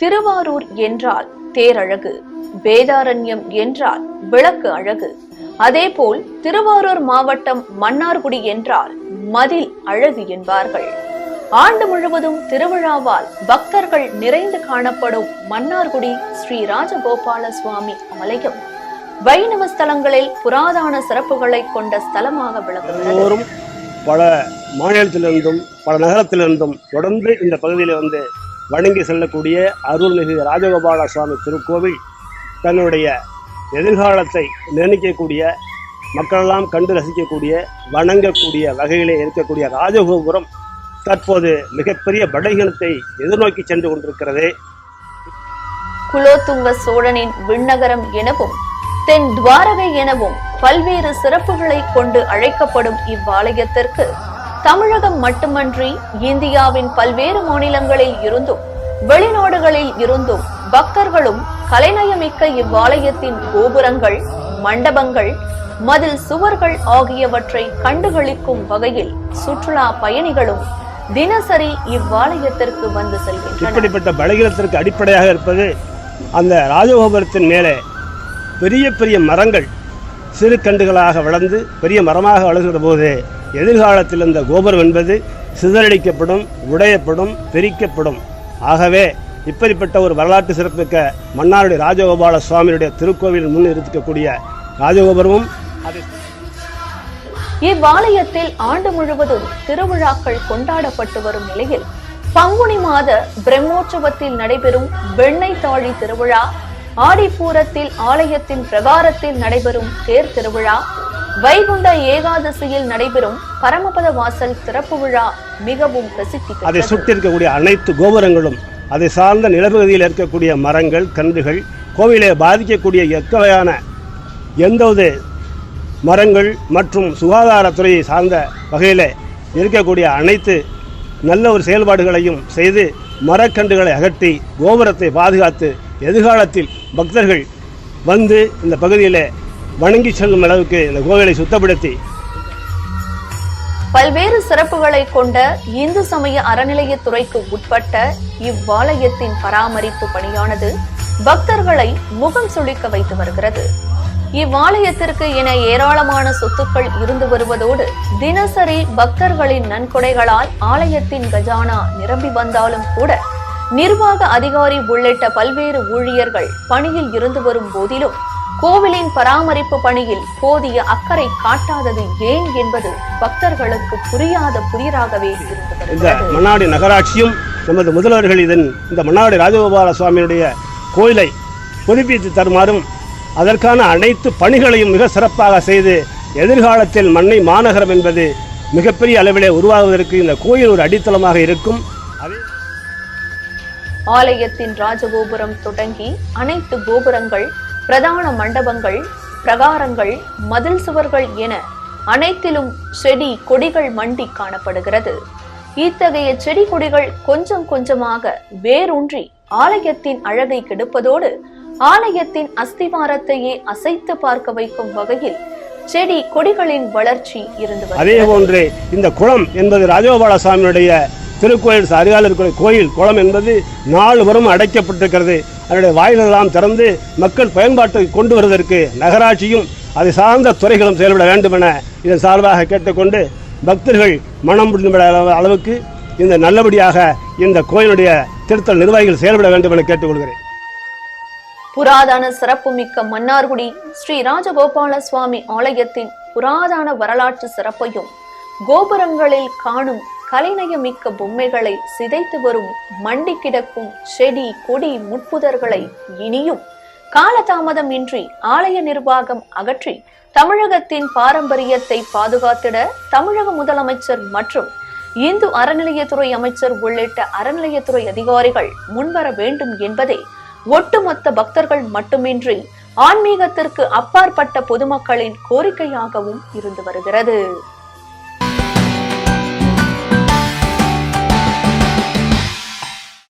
திருவாரூர் என்றால் தேரழகு, வேதாரண்யம் என்றால் விளக்கு அழகு. அதேபோல் திருவாரூர் மாவட்டம் மன்னார்குடி என்றால் மதில் அழகு என்பார்கள். ஆண்டு முழுவதும் திருவிழாவால் பக்தர்கள் நிறைந்து காணப்படும் மன்னார்குடி ஸ்ரீ ராஜகோபால சுவாமி ஆலயம் வைணவ ஸ்தலங்களில் புராதன சிறப்புகளை கொண்ட ஸ்தலமாக விளங்குகிறது. பல மாநிலத்திலிருந்தும் பல நகரத்திலிருந்தும் தொடர்ந்து இந்த பகுதியில் வந்து வணங்கி செல்லக்கூடிய அருள்மிகு ராஜகோபால சுவாமி திருக்கோவில் தன்னுடைய எதிர்காலத்தை நிர்ணயிக்கக்கூடிய, மக்களெல்லாம் கண்டு ரசிக்கக்கூடிய, வணங்கக்கூடிய வகையிலே இருக்கக்கூடிய ராஜகோபுரம் தற்போது மிகப்பெரிய படைகணத்தை எதிர்நோக்கி சென்று கொண்டிருக்கிறது. குலோத்துங்க சோழனின் விண்ணகரம் எனவும் தென் துவாரகை எனவும் பல்வேறு சிறப்புகளை கொண்டு அழைக்கப்படும் இவ்வாலயத்திற்கு தமிழகம் மட்டுமன்றி இந்தியாவின் பல்வேறு மாநிலங்களில் இருந்தும் வெளிநாடுகளில் இருந்தும் பக்தர்களும் கலைநயமிக்க இவ்வாலயத்தின் கோபுரங்கள், மண்டபங்கள், மதில் சுவர்கள் ஆகியவற்றை கண்டுகளிக்கும் வகையில் சுற்றுலா பயணிகளும் தினசரி இவ்வாலயத்திற்கு வந்து செல்கின்றனர். இப்படிப்பட்ட பலகீனத்திற்கு அடிப்படையாக இருப்பது அந்த ராஜகோபுரத்தின் மேலே பெரிய பெரிய மரங்கள் சிறு கண்டுகளாக வளர்ந்து பெரிய மரமாக வளர்கிற போது எதிர்காலத்தில் இந்த கோபுரம் என்பது சிதறடிக்கப்படும், உடையப்படும், பிரிக்கப்படும். ஆகவே இப்படிப்பட்ட ஒரு வரலாற்று சிறப்புமிக்க மன்னார்குடி ராஜகோபால சுவாமியுடைய திருக்கோவில் முன் இருக்கக்கூடிய ராஜகோபுரமும் இவ்வாலயத்தில் ஆண்டு முழுவதும் திருவிழாக்கள் கொண்டாடப்பட்டு வரும் நிலையில் பங்குனி மாத பிரம்மோற்சவத்தில் நடைபெறும் வெண்ணெய் தாழி திருவிழா, ஆடிப்பூரத்தில் ஆலயத்தின் பிரகாரத்தில் நடைபெறும் தேர் திருவிழா, வைகுண்ட ஏகாதசியில் நடைபெறும் பரமபத வாசல் திறப்பு விழா மிகவும் பிரசித்தி. அதை சுற்றி இருக்கக்கூடிய அனைத்து கோபுரங்களும், அதை சார்ந்த நிலப்பகுதியில் இருக்கக்கூடிய மரங்கள், கன்றுகள், கோவிலை பாதிக்கக்கூடிய எக்கவையான எந்தவது மரங்கள் மற்றும் சுகாதாரத்துறையை சார்ந்த வகையில் இருக்கக்கூடிய அனைத்து நல்ல ஒரு செயல்பாடுகளையும் செய்து மரக்கன்றுகளை அகற்றி கோபுரத்தை பாதுகாத்து எதிர்காலத்தில் பக்தர்கள் வந்து இந்த பகுதியில் வணங்கி செல்லும் அளவுக்கு இந்த கோவிலை சுத்தப்படுத்தி பல்வேறு சிறப்புகளை கொண்ட இந்து சமய அறநிலையத்துறைக்கு உட்பட்ட இவ்வாலயத்தின் பராமரிப்பு பணியானது பக்தர்களை முகம் சுளிக்க வைத்து வருகிறது. இவ்வாலயத்திற்கு என ஏராளமான சொத்துக்கள் இருந்து வருவதோடு தினசரி பக்தர்களின் நன்கொடைகளால் ஆலயத்தின் கஜானா நிரம்பி வந்தாலும் கூட நிர்வாக அதிகாரி உள்ளிட்ட பல்வேறு ஊழியர்கள் பணியில் இருந்து வரும் போதிலும் கோவிலின் பராமரிப்பு பணியில் போதிய அக்கறை காட்டாதது ஏன் என்பது பக்தர்களுக்கு புரியாத புதிராகவே இருந்தது. இந்த மன்னாடி நகராட்சியும் நமது முதல்வர்கள் இந்த மன்னாடி ராஜகோபால சுவாமியுடைய கோயிலை புதுப்பித்து தருமாறும், அதற்கான அனைத்து பணிகளையும் மிக சிறப்பாக செய்து எதிர்காலத்தில் மண்ணை மாநகரம் என்பது மிகப்பெரிய அளவிலே உருவாகுவதற்கு இந்த கோயில் ஒரு அடித்தளமாக இருக்கும். ஆலயத்தின் ராஜகோபுரம் தொடங்கி அனைத்து கோபுரங்கள், பிரதான மண்டபங்கள், பிரகாரங்கள், மதில் சுவர்கள் என அனைத்திலும் செடி கொடிகள் மண்டி காணப்படுகிறது. இத்தகைய செடி கொடிகள் கொஞ்சம் கொஞ்சமாக வேரூன்றி ஆலயத்தின் அழகை கெடுப்பதோடு ஆலயத்தின் அஸ்திவாரத்தையே அசைத்து பார்க்க வைக்கும் வகையில் செடி கொடிகளின் வளர்ச்சி இருந்து அதே போன்று இந்த குளம் என்பது ராஜகோபால சுவாமியுடைய திருக்கோயில் அருகால் இருக்கிற கோயில் குளம் என்பது 4 புறம் அடைக்கப்பட்டிருக்கிறது. அதனுடைய வாயிலெல்லாம் திறந்து மக்கள் பயன்பாட்டை கொண்டு வருவதற்கு நகராட்சியும் அதை சார்ந்த துறைகளும் செயல்பட வேண்டும் என இதன் சார்பாக கேட்டுக்கொண்டு பக்தர்கள் மனம் புரிந்துவிட அளவுக்கு இந்த நல்லபடியாக இந்த கோயிலுடைய திருத்தல் நிர்வாகிகள் செயல்பட வேண்டும் என கேட்டுக்கொள்கிறேன். புராதன சிறப்புமிக்க மன்னார்குடி ஸ்ரீ ராஜகோபால சுவாமி ஆலயத்தின் புராதன வரலாற்று சிறப்பையும் கோபுரங்களில் காணும் கலைநயமிக்க பொம்மைகளை சிதைத்து வரும் மண்டி கிடக்கும் செடி கொடி முட்புதர்களை இனியும் காலதாமதம் இன்றி ஆலய நிர்வாகம் அகற்றி தமிழகத்தின் பாரம்பரியத்தை பாதுகாத்திட தமிழக முதலமைச்சர் மற்றும் இந்து அறநிலையத்துறை அமைச்சர் உள்ளிட்ட அறநிலையத்துறை அதிகாரிகள் முன்வர வேண்டும் என்பதே ஒட்டுமொத்த பக்தர்கள் மட்டுமின்றி ஆன்மீகத்திற்கு அப்பாற்பட்ட பொதுமக்களின் கோரிக்கையாகவும் இருந்து வருகிறது.